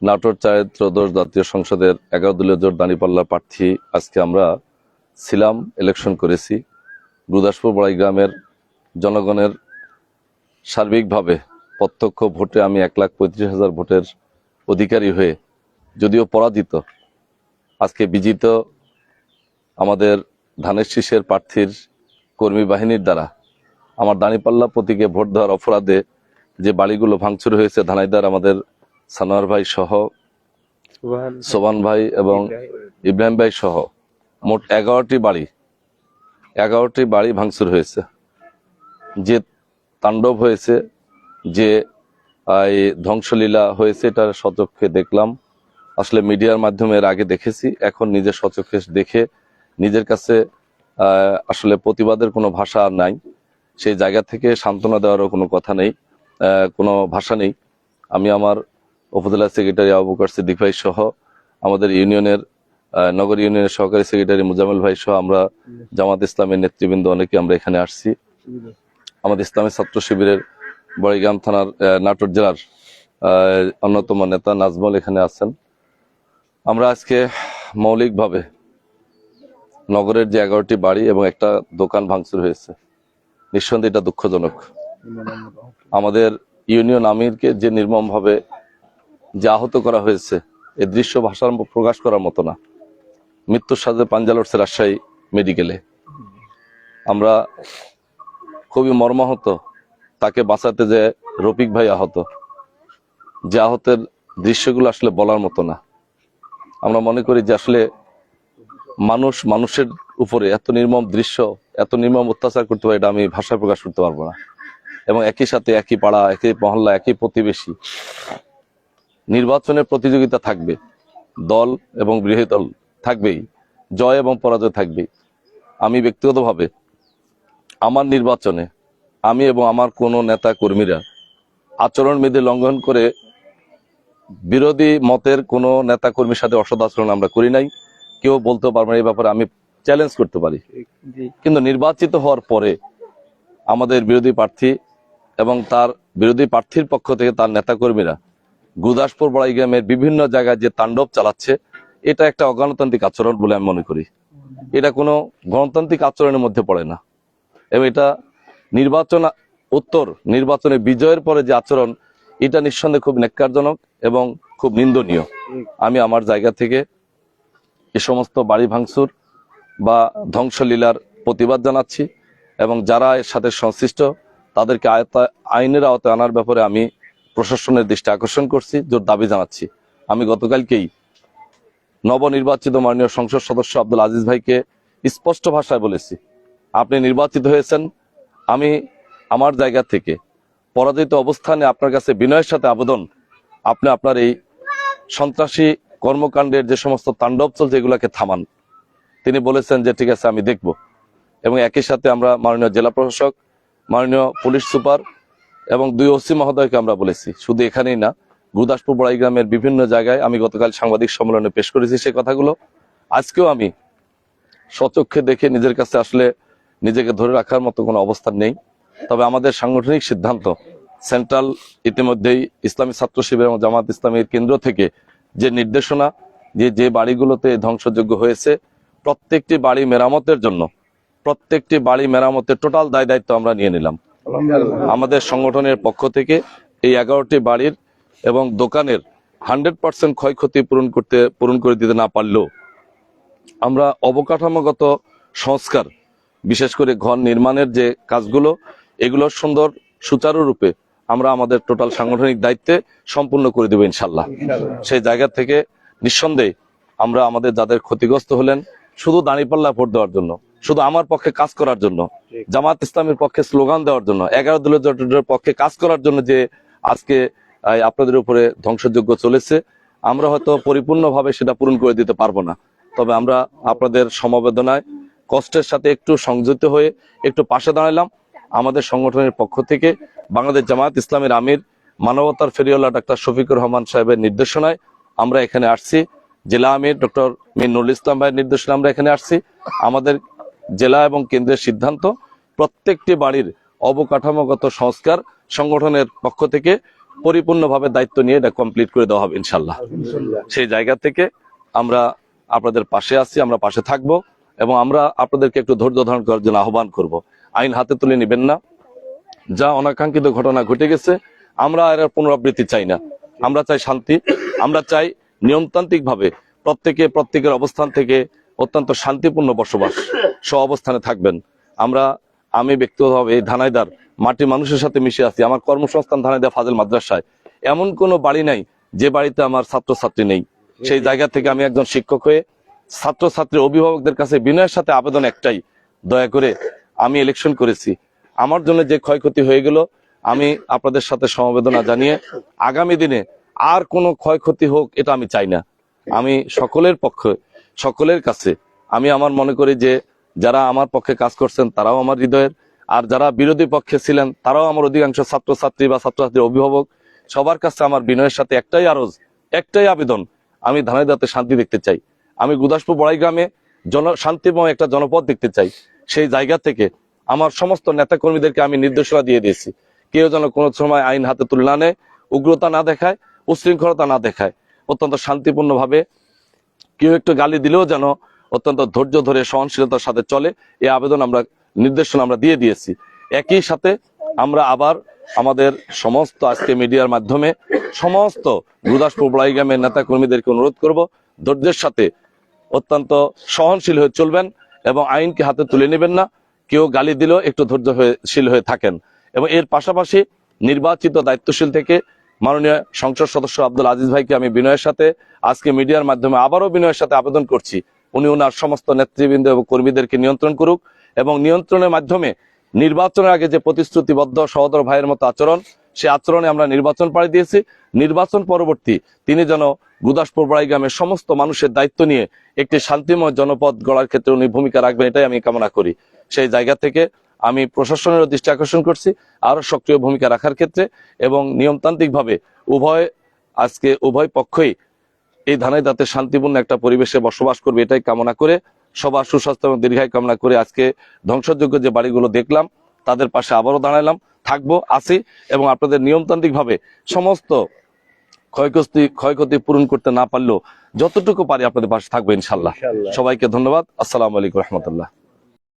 নাটোর 4 ত্রয়োদশ জাতীয় সংসদের 11 দলীয় জোট দাঁড়িপাল্লা প্রার্থী আজকে আমরা ছিলাম, ইলেকশন করেছি। গুরুদাসপুর বড়াই গ্রামের জনগণের সার্বিকভাবে প্রত্যক্ষ ভোটে আমি 1,35,000 ভোটের অধিকারী হয়ে যদিও পরাজিত, আজকে বিজিত আমাদের ধানের শীষের প্রার্থীর কর্মী বাহিনীর দ্বারা আমার দাঁড়িপাল্লা প্রতীকে ভোট দেওয়ার অপরাধে যে বাড়িগুলো ভাঙচুর হয়েছে, ধানাইদার আমাদের সানোয়ার ভাই সহ, সোবান ভাই এবং ইব্রাহিম ভাই সহ মোট 11টি বাড়ি ভাঙচুর হয়েছে। যে তাণ্ডব হয়েছে, যে ধ্বংসলীলা হয়েছে, এটা সচক্ষে দেখলাম। আসলে মিডিয়ার মাধ্যমে এর আগে দেখেছি, এখন নিজের সচক্ষে দেখে নিজের কাছে আসলে প্রতিবাদের কোনো ভাষা আর নাই। সেই জায়গা থেকে সান্ত্বনা দেওয়ারও কোনো কথা নেই, কোনো ভাষা নেই। আমি আমার উপজেলা সেক্রেটারি আবু বকর সিদ্দিক ভাই সহ আমাদের ইউনিয়নের নগর ইউনিয়নের সহকারী সেক্রেটারি মুজাম্মেল ভাই সহ আমরা জামাত ইসলামের নেতৃবৃন্দ অনেকে আমরা এখানে আসছি। আমাদের ইসলামী ছাত্র শিবিরের বড়াইগ্রাম থানার নাটোর জেলার অন্যতম নেতা নাজমল এখানে আছেন। আমরা আজকে মৌলিকভাবে নগরের যে 11টি বাড়ি এবং একটা দোকান ভাঙচুর হয়েছে, নিঃসন্দেহে এটা দুঃখজনক। আমাদের ইউনিয়ন আমিরকে যে নির্মমভাবে যে আহত করা হয়েছে, এই দৃশ্য ভাষার প্রকাশ করার মতো না। মৃত্যুর সাথে পাঞ্জা লড়ছে রাজশাহী মেডিকেলে। আমরা খুবই মর্মাহত, তাকে বাঁচাতে যে রফিক ভাই আহত, যে আহতের দৃশ্যগুলো আসলে বলার মতো না। আমরা মনে করি যে আসলে মানুষের উপরে এত নির্মম দৃশ্য, এত নির্মম অত্যাচার করতে পারে, এটা আমি ভাষায় প্রকাশ করতে পারবো না। এবং একই সাথে একই পাড়া, একই মহল্লা, একই প্রতিবেশী, নির্বাচনের প্রতিযোগিতা থাকবে, দল এবং বিরোধী দল থাকবেই, জয় এবং পরাজয় থাকবেই। আমি ব্যক্তিগতভাবে আমার নির্বাচনে আমি এবং আমার কোনো নেতা কর্মীরা আচরণবিধি লঙ্ঘন করে বিরোধী মতের কোনো নেতা কর্মীর সাথে অসৎ আচরণ আমরা করি নাই। কেউ বলতে পারবে না, এই ব্যাপারে আমি চ্যালেঞ্জ করতে পারি। কিন্তু নির্বাচিত হওয়ার পরে আমাদের বিরোধী প্রার্থী এবং তার বিরোধী প্রার্থীর পক্ষ থেকে তার নেতাকর্মীরা গুরুদাসপুর বড়াই গ্রামের বিভিন্ন জায়গায় যে তাণ্ডব চালাচ্ছে, এটা একটা অগণতান্ত্রিক আচরণ বলে আমি মনে করি। এটা কোনো গণতান্ত্রিক আচরণের মধ্যে পড়ে না। এবং এটা নির্বাচনে বিজয়ের পরে যে আচরণ, এটা নিঃসন্দেহে খুব ন্যাক্কারজনক এবং খুব নিন্দনীয়। আমি আমার জায়গা থেকে এ সমস্ত বাড়ি ভাঙচুর বা ধ্বংসলীলার প্রতিবাদ জানাচ্ছি এবং যারা এর সাথে সংশ্লিষ্ট তাদেরকে আইনের আওতায় আনার ব্যাপারে আমি প্রশাসনের দৃষ্টি আকর্ষণ করছি, জোর দাবি জানাচ্ছি। আমি গতকালকেই নবনির্বাচিত মাননীয় সংসদ সদস্য আব্দুল আজিজ ভাইকে স্পষ্ট ভাষায় বলেছি, আপনি নির্বাচিত হয়েছেন, আমি আমার জায়গা থেকে পরাজিত অবস্থানে আপনার কাছে বিনয়ের সাথে আবেদন, আপনি আপনার এই সন্ত্রাসী কর্মকাণ্ডের যে সমস্ত তাণ্ডব চলছে এগুলাকে থামান। তিনি বলেছেন যে ঠিক আছে, আমি দেখব। এবং একই সাথে আমরা মাননীয় জেলা প্রশাসক, মাননীয় পুলিশ সুপার এবং 2 ওসি মহোদয়কে আমরা বলেছি, শুধু এখানেই না, গুরুদাসপুর বড়াই গ্রামের বিভিন্ন জায়গায় আমি গতকাল সাংবাদিক সম্মেলনে পেশ করেছি সেই কথাগুলো। আজকেও আমি স্বচক্ষে দেখে নিজের কাছে আসলে নিজেকে ধরে রাখার মতো কোনো অবস্থান নেই। তবে আমাদের সাংগঠনিক সিদ্ধান্ত, সেন্ট্রাল ইতিমধ্যেই ইসলামী ছাত্র শিবির এবং জামাত ইসলামীর কেন্দ্র থেকে যে নির্দেশনা, যে বাড়িগুলোতে ধ্বংসযোগ্য হয়েছে প্রত্যেকটি বাড়ি মেরামতের টোটাল দায়িত্ব আমরা নিয়ে নিলাম। আমাদের সংগঠনের পক্ষ থেকে এই 11টি বাড়ির এবং দোকানের 100% ক্ষয়ক্ষতি পূরণ করে দিতে না পারলেও আমরা অবকাঠামোগত সংস্কার, বিশেষ করে ঘর নির্মাণের যে কাজগুলো, এগুলো সুন্দর সুচারুরূপে আমরা আমাদের টোটাল সাংগঠনিক দায়িত্বে সম্পূর্ণ করে দেব ইনশাল্লাহ। সেই জায়গা থেকে নিঃসন্দেহে আমরা আমাদের যাদের ক্ষতিগ্রস্ত হলেন শুধু দাঁড়িপাল্লা ভোট দেওয়ার জন্য, শুধু আমার পক্ষে কাজ করার জন্য, জামাত ইসলামের পক্ষে স্লোগান দেওয়ার জন্য, 11 দলীয় জোটের পক্ষে কাজ করার জন্য যে আজকে আপনাদের উপরে ধ্বংসযজ্ঞ চলেছে, আমরা হয়তো পরিপূর্ণভাবে সেটা পূরণ করে দিতে পারবো না। তবে আমরা আপনাদের সমবেদনায় কষ্টের সাথে একটু সংযুক্ত হয়ে একটু পাশে দাঁড়ালাম। আমাদের সংগঠনের পক্ষ থেকে বাংলাদেশ জামায়াত ইসলামের আমির মানবতার ফেরিওয়ালা ডাক্তার শফিকুর রহমান সাহেবের নির্দেশনায় আমরা এখানে আসছি। জেলা আমির ডক্টর মীর নুরুল ইসলাম ভাইয়ের নির্দেশনায় আমরা এখানে আসছি। আমাদের জেলা এবং কেন্দ্রের সিদ্ধান্ত, প্রত্যেকটি বাড়ির অবকাঠামোগত সংস্কার সংগঠনের পক্ষ থেকে পরিপূর্ণভাবে দায়িত্ব নিয়ে এটা কমপ্লিট করে দেওয়া হবে ইনশাল্লাহ। সেই জায়গা থেকে আমরা আপনাদের পাশে আছি, আমরা পাশে থাকব এবং আমরা আপনাদেরকে একটু ধৈর্য ধারণ করার জন্য আহ্বান করব। আইন হাতে তুলে নেবেন না। যা অনাকাঙ্ক্ষিত ঘটনা ঘটে গেছে আমরা এর পুনরাবৃত্তি চাই না। আমরা চাই শান্তি, আমরা চাই নিয়মতান্ত্রিক ভাবে প্রত্যেকের অবস্থান থেকে অত্যন্ত শান্তিপূর্ণ বসবাস সহ অবস্থানে থাকবেন। আমি ব্যক্তিগতভাবে এই ধানাইদার মাটি মানুষের সাথে মিশে আছি। আমার কর্মসংস্থান ধানাইদা ফাজিল মাদ্রাসায়, এমন কোনো বাড়ি নাই যে বাড়িতে আমার ছাত্রছাত্রী নেই। সেই জায়গা থেকে আমি একজন শিক্ষক হয়ে ছাত্রছাত্রী অভিভাবকদের কাছে বিনয়ের সাথে আবেদন একটাই, দয়া করে আমি ইলেকশন করেছি, আমার জন্য যে ক্ষয়ক্ষতি হয়ে গেল আমি আপনাদের সাথে সমবেদনা জানিয়ে আগামী দিনে আর কোনো ক্ষয়ক্ষতি হোক এটা আমি চাই না। আমি সকলের কাছে আমি আমার মনে করি যে যারা আমার পক্ষে কাজ করছেন তারাও আমার হৃদয়ের, আর যারা বিরোধী পক্ষে ছিলেন তারাও আমার অধিকাংশ ছাত্রছাত্রী বা ছাত্রছাত্রীর অভিভাবক। সবার কাছে আমার বিনয়ের সাথে একটাই আরজ, একটাই আবেদন, আমি ধানাইদাতে শান্তি দেখতে চাই। আমি গুদাসপুর বড়াই গ্রামে শান্তিময় একটা জনপদ দেখতে চাই। সেই জায়গা থেকে আমার সমস্ত নেতাকর্মীদেরকে আমি নির্দেশনা দিয়ে দিয়েছি, কেউ যেন কোনো সময় আইন হাতে তুলে না নেয়, উগ্রতা না দেখায়, উশৃঙ্খলতা না দেখায়, অত্যন্ত শান্তিপূর্ণভাবে কেউ একটু গালি দিলেও যেন অত্যন্ত ধৈর্য ধরে সহনশীলতার সাথে চলে, এই আবেদন নির্দেশনা আমরা দিয়ে দিয়েছি। একই সাথে আমরা আবার আমাদের সমস্ত আজকে মিডিয়ার মাধ্যমে সমস্ত গুদাসপুর বড়াই গ্রামের নেতা কর্মীদেরকে অনুরোধ করব, ধৈর্যের সাথে অত্যন্ত সহনশীল হয়ে চলবেন এবং আইনকে হাতে তুলে নেবেন না। কেউ গালি দিলেও একটু ধৈর্যশীল হয়ে থাকেন। এবং এর পাশাপাশি নির্বাচিত দায়িত্বশীল থেকে মাননীয় সংসদ সদস্য আব্দুল আজিজ ভাইকে আমি বিনয়ের সাথে আজকে মিডিয়ার মাধ্যমে আবারও বিনয়ের সাথে আবেদন করছি, উনি ওনার সমস্ত নেতৃবৃন্দ এবং কর্মীদেরকে নিয়ন্ত্রণ করুক এবং নিয়ন্ত্রণের মাধ্যমে নির্বাচনের আগে যে প্রতিশ্রুতিবদ্ধ সহোদর ভাইয়ের মতো আচরণ, সে আচরণে আমরা নির্বাচন পাড়ি দিয়েছি। নির্বাচন পরবর্তী তিনি যেন গুদাসপুর বড়াই গ্রামের সমস্ত মানুষের দায়িত্ব নিয়ে একটি শান্তিময় জনপদ গড়ার ক্ষেত্রে উনি ভূমিকা রাখবেন, এটাই আমি কামনা করি। সেই জায়গা থেকে আমি প্রশাসনের দৃষ্টি আকর্ষণ করছি আরো সক্রিয় ভূমিকা রাখার ক্ষেত্রে এবং নিয়মতান্ত্রিকভাবে উভয় পক্ষই এই ধানাইদাতে শান্তিপূর্ণ একটা পরিবেশে বসবাস করবে, এটাই কামনা করে সবার সুস্বাস্থ্য এবং দীর্ঘায়ু কামনা করে আজকে ধ্বংসযোগ্য যে বাড়িগুলো দেখলাম তাদের পাশে আবারও দাঁড়ালাম, থাকবো, আছি এবং আপনাদের নিয়মতান্ত্রিক ভাবে সমস্ত ক্ষয়ক্ষতি পূরণ করতে না পারলেও যতটুকু পারি আপনাদের পাশে থাকবো ইনশাল্লাহ। সবাইকে ধন্যবাদ। আসসালামু আলাইকুম রহমতুল্লাহ।